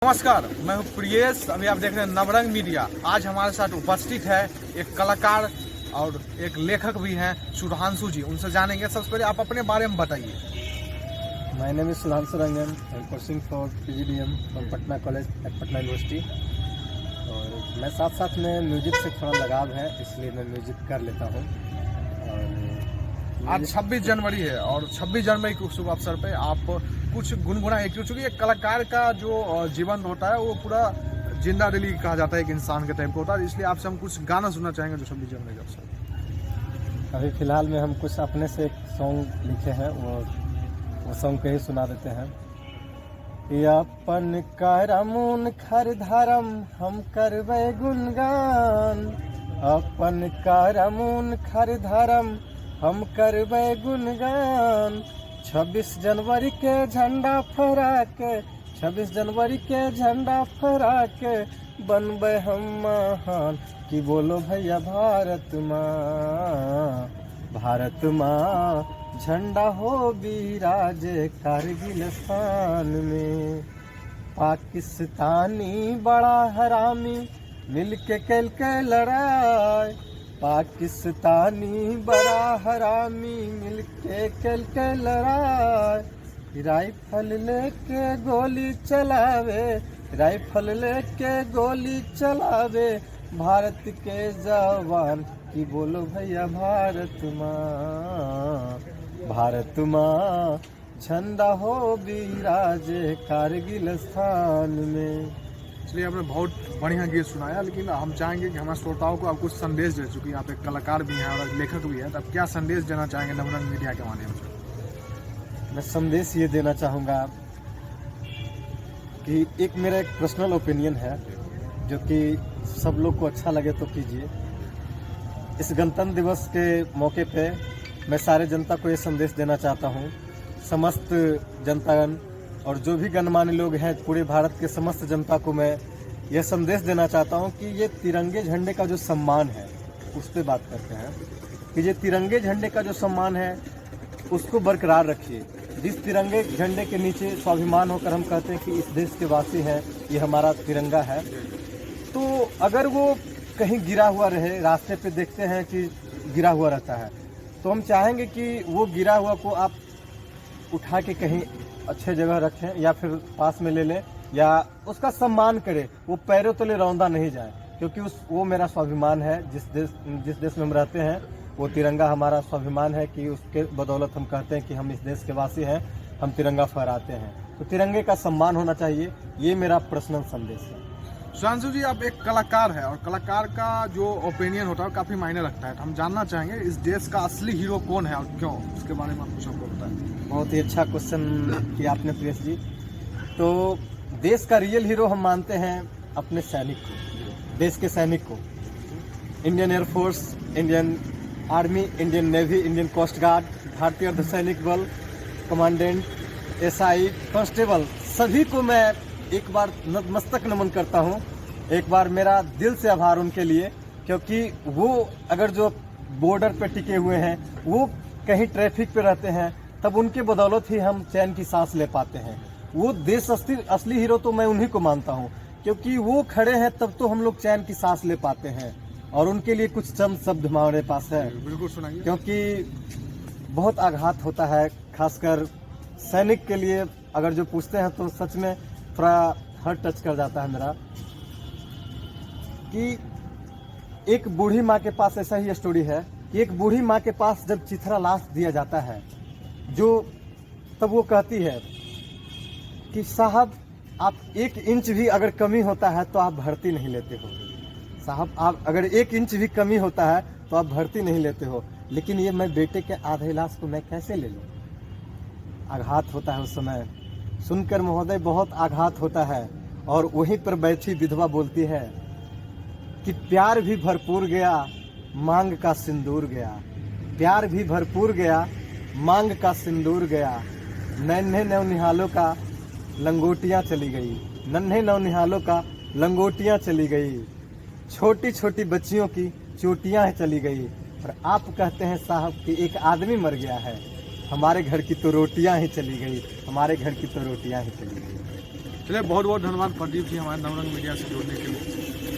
नमस्कार, मैं हूं प्रियेश। अभी आप देख रहे हैं नवरंग मीडिया। आज हमारे साथ उपस्थित है एक कलाकार और एक लेखक भी हैं, सुधांशु जी। उनसे जानेंगे। सबसे पहले आप अपने बारे में बताइए। My name is Sudhanshu Rangan. I'm pursuing for PGDM from Patna College at Patna University. और मैं साथ साथ में म्यूजिक से थोड़ा लगाव है, इसलिए मैं म्यूजिक कर लेता हूँ। आज 26 जनवरी है और 26 जनवरी के शुभ अवसर पे आप कुछ गुनगुनाइए, क्योंकि एक कलाकार का जो जीवन होता है वो पूरा जिंदा दिली कहा जाता है, एक इंसान के टाइप का होता है। इसलिए आपसे हम कुछ गाना सुनना चाहेंगे जो 26 जनवरी के अवसर। अभी फिलहाल में हम कुछ अपने से एक सॉन्ग लिखे हैं, वो सॉन्ग के ही सुना देते हैं। अपन करमुन खर धरम हम करबै गुणगान, अपन करमुन खर धरम हम करबै गुणगान। 26 जनवरी के झंडा फहरा के, 26 जनवरी के झंडा फहरा के बनबै हम महान। कि बोलो भैया भारत माँ, भारत माँ झंडा हो बिराजे कारगिल स्थान में। पाकिस्तानी बड़ा हरामी मिल के कैल के लड़ाई, पाकिस्तानी बड़ा हरामी मिल के कैल के लड़ाई। राइफल लेके गोली चलावे, राइफल लेके गोली चलावे भारत के जवान। कि बोलो भैया भारत माँ, भारत माँ झंडा हो बिराजे कारगिल स्थान में। इसलिए आपने बहुत बढ़िया गीत सुनाया, लेकिन हम चाहेंगे कि हमारे श्रोताओं को आप कुछ संदेश दे, चूँकि आप एक कलाकार भी हैं और लेखक भी हैं, तो आप क्या संदेश देना चाहेंगे नवरंग मीडिया के माध्यम से? मैं संदेश ये देना चाहूँगा कि एक मेरा एक पर्सनल ओपिनियन है, जो कि सब लोग को अच्छा लगे तो कीजिए। इस गणतंत्र दिवस के मौके पे मैं सारे जनता को ये संदेश देना चाहता हूँ, समस्त जनतागण और जो भी गणमान्य लोग हैं, पूरे भारत के समस्त जनता को मैं यह संदेश देना चाहता हूं कि ये तिरंगे झंडे का जो सम्मान है, उस पर बात करते हैं कि ये तिरंगे झंडे का जो सम्मान है उसको बरकरार रखिए। जिस तिरंगे झंडे के नीचे स्वाभिमान होकर हम कहते हैं कि इस देश के वासी हैं, ये हमारा तिरंगा है, तो अगर वो कहीं गिरा हुआ रहे, रास्ते पे देखते हैं कि गिरा हुआ रहता है, तो हम चाहेंगे कि वो गिरा हुआ को आप उठा के कहीं अच्छे जगह रखें या फिर पास में ले लें या उसका सम्मान करें। वो पैरों तले रौंदा नहीं जाए, क्योंकि वो मेरा स्वाभिमान है। जिस देश में हम रहते हैं वो तिरंगा हमारा स्वाभिमान है, कि उसके बदौलत हम कहते हैं कि हम इस देश के वासी हैं, हम तिरंगा फहराते हैं। तो तिरंगे का सम्मान होना चाहिए, ये मेरा पर्सनल संदेश है। सुधांशु जी, आप एक कलाकार है और कलाकार का जो ओपिनियन होता है काफ़ी मायने रखता है। तो हम जानना चाहेंगे इस देश का असली हीरो कौन है और क्यों, उसके बारे में आप कुछ हमको बताएं। बहुत ही अच्छा क्वेश्चन किया आपने प्रियेश जी। तो देश का रियल हीरो हम मानते हैं अपने सैनिक को, देश के सैनिक को। Indian air force, Indian army, Indian navy, Indian coast guard, भारतीय अर्धसैनिक बल, कमांडेंट, एसआई, कांस्टेबल, सभी को मैं एक बार नतमस्तक नमन करता हूँ। एक बार मेरा दिल से आभार उनके लिए, क्योंकि वो अगर जो बॉर्डर पे टिके हुए हैं, वो कहीं ट्रैफिक पे रहते हैं, तब उनके बदौलत ही हम चैन की सांस ले पाते हैं। वो देश असली हीरो तो मैं उन्हीं को मानता हूँ, क्योंकि वो खड़े हैं तब तो हम लोग चैन की सांस ले पाते हैं। और उनके लिए कुछ चंद शब्द हमारे पास है। बिल्कुल सुनाइए। क्योंकि बहुत आघात होता है, खासकर सैनिक के लिए अगर जो पूछते हैं तो सच में थोड़ा हार्ट टच कर जाता है मेरा। कि एक बूढ़ी माँ के पास ऐसा ही स्टोरी है कि एक बूढ़ी माँ के पास जब चिथरा लाश दिया जाता है, जो तब वो कहती है कि साहब आप 1 इंच भी अगर कमी होता है तो आप भर्ती नहीं लेते हो, साहब आप अगर 1 इंच भी कमी होता है तो आप भर्ती नहीं लेते हो, लेकिन ये मैं बेटे के आधे लाश को मैं कैसे ले लूँ। आघात होता है उस समय, सुनकर महोदय बहुत आघात होता है। और वहीं पर बैठी विधवा बोलती है कि प्यार भी भरपूर गया, मांग का सिंदूर गया, प्यार भी भरपूर गया, मांग का सिंदूर गया। नन्हे नौनिहालों का लंगोटियाँ चली गई, नन्हे नौनिहालों का लंगोटियाँ चली गई, छोटी छोटी बच्चियों की चोटियाँ चली गई। और आप कहते हैं साहब कि एक आदमी मर गया है, हमारे घर की तो रोटियां ही चली गई, हमारे घर की तो रोटियां ही चली गई। चलिए बहुत बहुत धन्यवाद प्रदीप जी हमारे नवरंग मीडिया से जुड़ने के लिए।